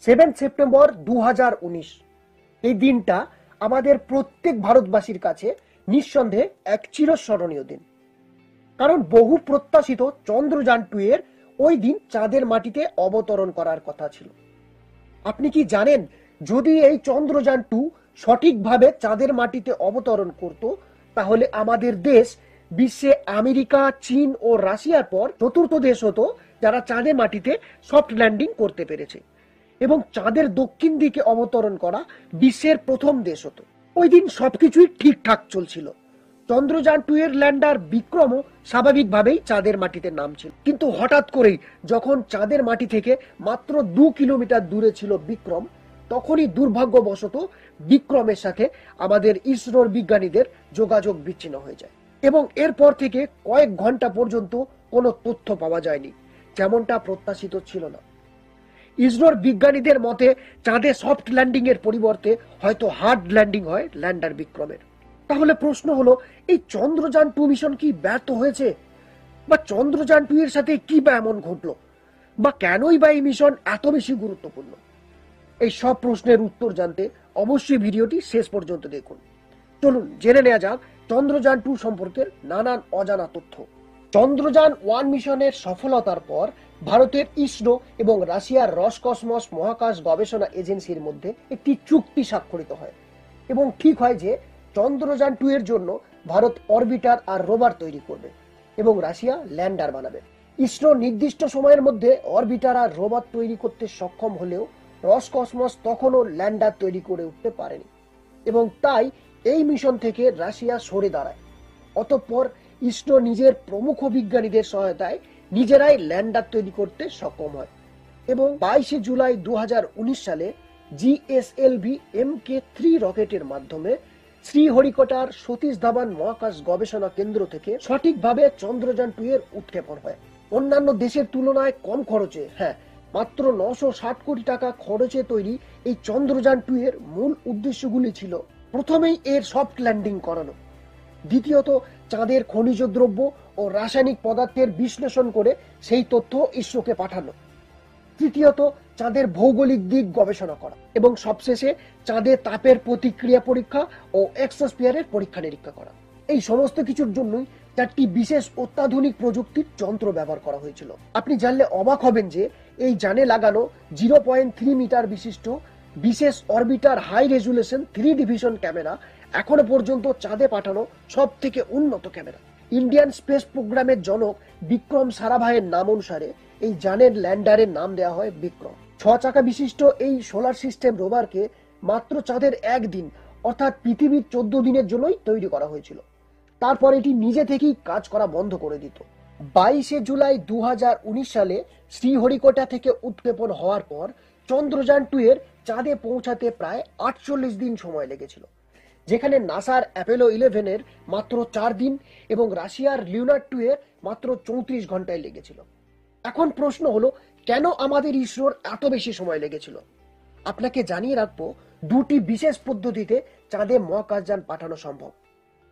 7 September 2019। এই দিনটা আমাদের প্রত্যেক ভারতবাসীর কাছে নিঃসন্দেহে এক চিরস্মরণীয় দিন। কারণ বহু প্রত্যাশিত চন্দ্রযান-2 এর ওই দিন চাঁদের মাটিতে অবতরণ করার কথা ছিল। আপনি কি জানেন, যদি এই চন্দ্রযান-2 সঠিকভাবে চাঁদের মাটিতে অবতরণ করত, তাহলে আমাদের দেশ বিশ্বে আমেরিকা, চীন ও রাশিয়ার পর চতুর্থ দেশ হতো যারা চাঁদের মাটিতে সফট ল্যান্ডিং করতে পেরেছে, এবং চাঁদের দক্ষিণ দিকে অবতরণ করা বিশ্বের প্রথম দেশ হতো। ওই দিন সবকিছুই ঠিকঠাক চলছিল। চন্দ্রযান-2 এর ল্যান্ডার বিক্রমও স্বাভাবিকভাবেই চাঁদের মাটিতে নামছিল। কিন্তু হঠাৎ করেই যখন চাঁদের মাটি থেকে মাত্র 2 কিলোমিটার দূরে ছিল বিক্রম, তখনই দুর্ভাগ্যবশত বিক্রমের সাথে আমাদের ইসরোর বিজ্ঞানীদের যোগাযোগ বিচ্ছিন্ন হয়ে যায়, এবং এরপর থেকে কয়েক ঘন্টা পর্যন্ত কোনো তথ্য পাওয়া যায়নি, যেমনটা প্রত্যাশিত ছিল না। ইসরোর বিজ্ঞানীদের মতে চাঁদে সফট ল্যান্ডিং এর পরিবর্তে হয়তো হার্ড ল্যান্ডিং হয় ল্যান্ডার বিক্রমের। তাহলে প্রশ্ন হলো, এই চন্দ্রযান-2 মিশন কি ব্যর্থ হয়েছে, বা চন্দ্রযান-2 এর সাথে কি বা এমন ঘটলো, বা কেনই বা এই মিশন এত বেশি গুরুত্বপূর্ণ? এই সব প্রশ্নের উত্তর জানতে অবশ্যই ভিডিওটি শেষ পর্যন্ত দেখুন। চলুন জেনে নেওয়া যাক চন্দ্রযান-2 সম্পর্কের নানান অজানা তথ্য। চন্দ্রযান-1 মিশনের সফলতার পর ভারতের ইসরো এবং রাশিয়ার রসকসমস মহাকাশ গবেষণা এজেন্সির মধ্যে একটি চুক্তি স্বাক্ষরিত হয়, এবং ঠিক হয় যে চন্দ্রযান-2 এর জন্য ভারত অরবিটার আর রোভার তৈরি করবে এবং রাশিয়া ল্যান্ডার বানাবে। ইসরো নির্দিষ্ট সময়ের মধ্যে অরবিটার আর রোভার তৈরি করতে সক্ষম হলেও রসকসমস তখনও ল্যান্ডার তৈরি করে উঠতে পারেনি, এবং তাই এই মিশন থেকে রাশিয়া সরে দাঁড়ায়। অতঃপর ইসরো নিজের প্রমুখ বিজ্ঞানীদের সহায়তায় নিজেরাই ল্যান্ডার তৈরি করতে সক্ষম হয়, এবং 22 জুলাই 2019 সালে জিএসএলভি MK3 রকেটের মাধ্যমে শ্রীহরিকোটার সতীশ ধাওয়ান মহাকাশ গবেষণা কেন্দ্র থেকে সঠিকভাবে চন্দ্রযান-2 এর উৎক্ষেপণ হয়। অন্যান্য দেশের তুলনায় কম খরচে, মাত্র 960 কোটি টাকা খরচে তৈরি এই চন্দ্রযান-2 এর মূল উদ্দেশ্যগুলি ছিল: প্রথমেই এর সফট ল্যান্ডিং করানো, দ্বিতীয়ত চাঁদের খনিজ দ্রব্য ও রাসায়নিক পদার্থের বিশ্লেষণ করে সেই তথ্য ইসরোকে পাঠানো, তৃতীয়ত চাঁদের ভৌগোলিক দিক গবেষণা করা, এবং সবশেষে চাঁদে তাপের প্রতিক্রিয়া পরীক্ষা ও এক্সোস্ফিয়ারের পরীক্ষা নিরীক্ষা করা। এই সমস্ত কিছুর জন্যই 4টি বিশেষ অত্যাধুনিক প্রযুক্তির যন্ত্র ব্যবহার করা হয়েছিল। আপনি জানলে অবাক হবেন যে এই যানে লাগানো 0.3 মিটার বিশিষ্ট বিশেষ orbiter high resolution 3D vision camera এখনো পর্যন্ত চাঁদে পাঠানো সব থেকে উন্নত ক্যামেরা। ইন্ডিয়ান স্পেস প্রোগ্রামের জনক বিক্রম সারাভাইয়ের নাম অনুসারে এই যানের ল্যান্ডারের নাম দেওয়া হয় বিক্রম। 6 চাকা বিশিষ্ট এই সোলার সিস্টেম রোভারকে মাত্র চাঁদের একদিন, অর্থাৎ পৃথিবীর 14 দিনের জন্যই তৈরি করা হয়েছিল। তারপর এটি নিজে থেকেই কাজ করা বন্ধ করে দিত। 22 জুলাই 2019 সালে শ্রীহরিকোটা থেকে উৎক্ষেপণ হওয়ার পর চন্দ্রযান-2 এর চাঁদে পৌঁছাতে প্রায় 48 দিন সময় লেগেছিল, যেখানে নাসার অ্যাপোলো 11 এর মাত্র 4 দিন এবং রাশিয়ার লিওনার্ড 2 এর মাত্র 34 ঘন্টায় লেগেছিল। এখন প্রশ্ন হলো, কেন আমাদের ইসরোর এত বেশি সময় লেগেছিল? আপনাকে জানিয়ে রাখবো, দুটি বিশেষ পদ্ধতিতে চাঁদে মহাকাশযান পাঠানো সম্ভব।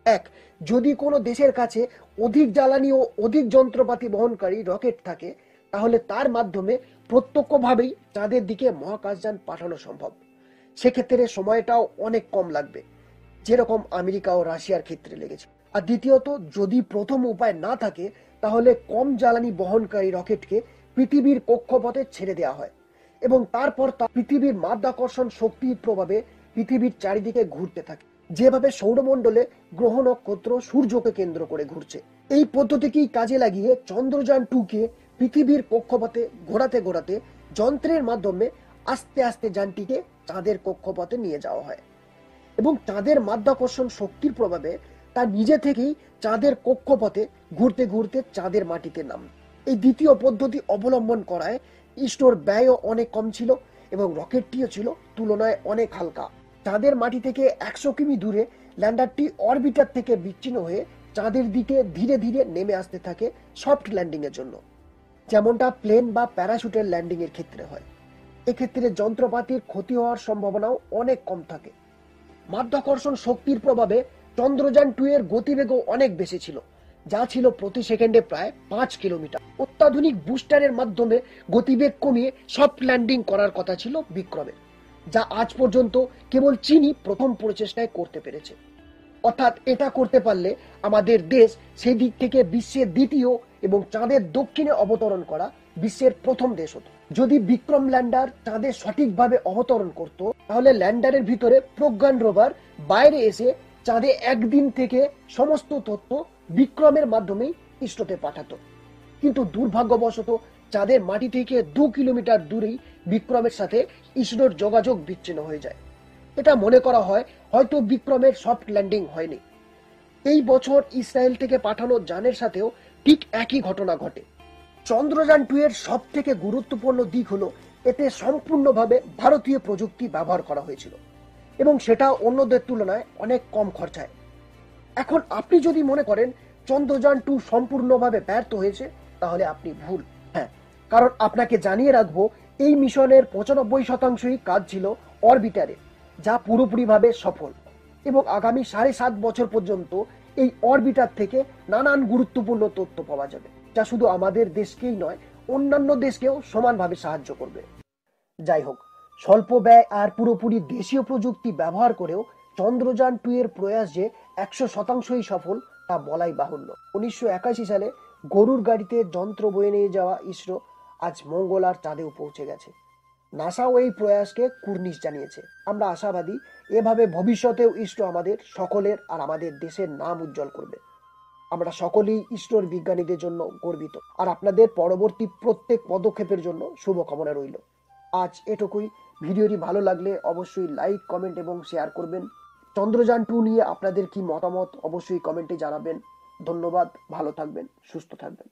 এক, যদি কোনো দেশের কাছে অধিক জ্বালানি ও অধিক যন্ত্রপাতি বহনকারী রকেট থাকে, তাহলে তার মাধ্যমে প্রত্যক্ষভাবেই চাঁদের দিকে মহাকাশযান পাঠানো সম্ভব। সেক্ষেত্রে সময়টাও অনেক কম লাগবে, যেরকম আমেরিকা ও রাশিয়ার ক্ষেত্রে লেগেছে। আর দ্বিতীয়ত, যদি প্রথম উপায় না থাকে, তাহলে কম জ্বালানি বহনকারী রকেটকে পৃথিবীর কক্ষপথে ছেড়ে দেওয়া হয়, এবং তারপর তা পৃথিবীর মাধ্যাকর্ষণ শক্তির প্রভাবে পৃথিবীর চারিদিকে ঘুরতে থাকে, যেভাবে সৌরমণ্ডলে গ্রহ নক্ষত্র সূর্যকে কেন্দ্র করে ঘুরছে। এই পদ্ধতিকেই কাজে লাগিয়ে চন্দ্রযান-2 কে পৃথিবীর কক্ষপথে ঘোরাতে ঘোরাতে যন্ত্রের মাধ্যমে আস্তে আস্তে যানটিকে চাঁদের কক্ষপথে নিয়ে যাওয়া হয়, এবং চাঁদের মাধ্যাকর্ষণ শক্তির প্রভাবে তা নিজে থেকেই চাঁদের কক্ষপথে ঘুরতে ঘুরতে চাঁদের মাটিতে নামে। এই দ্বিতীয় পদ্ধতি অবলম্বন করায় ইসরোর ব্যয়ও অনেক কম ছিল, এবং রকেটটিও ছিল তুলনায় অনেক হালকা। চাঁদের মাটি থেকে 100 কিমি দূরে ল্যান্ডারটি অরবিটার থেকে বিচ্ছিন্ন হয়ে চাঁদের দিকে ধীরে ধীরে নেমে আসতে থাকে সফট ল্যান্ডিং এর জন্য, যেমনটা প্লেন বা প্যারাশুটের ল্যান্ডিং এর ক্ষেত্রে হয়। এক্ষেত্রে যন্ত্রপাতির ক্ষতি হওয়ার সম্ভাবনাও অনেক কম থাকে। মাধ্যাকর্ষণ শক্তির প্রভাবে চন্দ্রযান-2 এর গতিবেগও অনেক বেশি ছিল, যা ছিল প্রতি সেকেন্ডে প্রায় 5 কিলোমিটার। অত্যাধুনিক বুস্টারের মাধ্যমে গতিবেগ কমিয়ে সফট ল্যান্ডিং করার কথা ছিল বিক্রমের, যা আজ পর্যন্ত কেবল চীনই প্রথম প্রচেষ্টায় করতে পেরেছে। অর্থাৎ এটা করতে পারলে আমাদের দেশ সেই দিক থেকে বিশ্বের দ্বিতীয় এবং চাঁদের দক্ষিণে অবতরণ করা বিশ্বের প্রথম দেশ হতো। যদি বিক্রম ল্যান্ডার চাঁদে সঠিকভাবে অবতরণ করত, তাহলে ল্যান্ডারের ভিতরে প্রজ্ঞান রোভার বাইরে এসে চাঁদে একদিন থেকে সমস্ত তথ্য বিক্রমের মাধ্যমেই ইসরোতে পাঠাতো। কিন্তু দুর্ভাগ্যবশত চাঁদের মাটি থেকে 2 কিলোমিটার দূরেই বিক্রমের সাথে ইসরোর যোগাযোগ বিচ্ছিন্ন হয়ে যায়। এটা মনে করা হয় হয়তো বিক্রমের সফট ল্যান্ডিং হয়নি। এই বছর ইসরায়েল থেকে পাঠানো যানের সাথেও ঠিক একই ঘটনা ঘটে। চন্দ্রযান 2 এর সব থেকে গুরুত্বপূর্ণ দিক হলো এতে সম্পূর্ণভাবে ভারতীয় প্রযুক্তি ব্যবহার করা হয়েছিল এবং সেটা অন্যদের তুলনায় অনেক কম খরচায়। এখন আপনি যদি মনে করেন চন্দ্রযান 2 সম্পূর্ণভাবে ব্যর্থ হয়েছে, তাহলে আপনি ভুল। হ্যাঁ, কারণ আপনাকে জানিয়ে রাখবো এই মিশনের 95%ই কাজ ছিল অরবিটারে, যা পুরোপুরিভাবে সফল এবং আগামী 7.5 বছর পর্যন্ত এই অরবিটার থেকে নানান গুরুত্বপূর্ণ তথ্য পাওয়া যাবে, যা শুধু আমাদের দেশকেই নয় অন্যান্য দেশকেও সমানভাবে সাহায্য করবে। যাই হোক, স্বল্প ব্যয় আর পুরোপুরি দেশীয় প্রযুক্তি ব্যবহার করেও চন্দ্রযান 2 এর প্রয়াস যে 100%ই সফল তা বলাই বাহুল্য। 1981 সালে গরুর গাড়িতে যন্ত্র বয়ে নিয়ে যাওয়া ইসরো আজ মঙ্গল আর চাঁদেও পৌঁছে গেছে। নাসাও এই প্রয়াসকে কুর্নিশ জানিয়েছে। আমরা আশাবাদী এভাবে ভবিষ্যতেও ইসরো আমাদের সকলের আর আমাদের দেশের নাম উজ্জ্বল করবে। আমরা সকলেই ইসরোর বিজ্ঞানীদের জন্য গর্বিত আর আপনাদের পরবর্তী প্রত্যেক পদক্ষেপের জন্য শুভকামনা রইল। আজ এটুকুই। ভিডিওটি ভালো লাগলে অবশ্যই লাইক, কমেন্ট এবং শেয়ার করবেন। চন্দ্রযান 2 নিয়ে আপনাদের কি মতামত অবশ্যই কমেন্টে জানাবেন। ধন্যবাদ, ভালো থাকবেন, সুস্থ থাকবেন।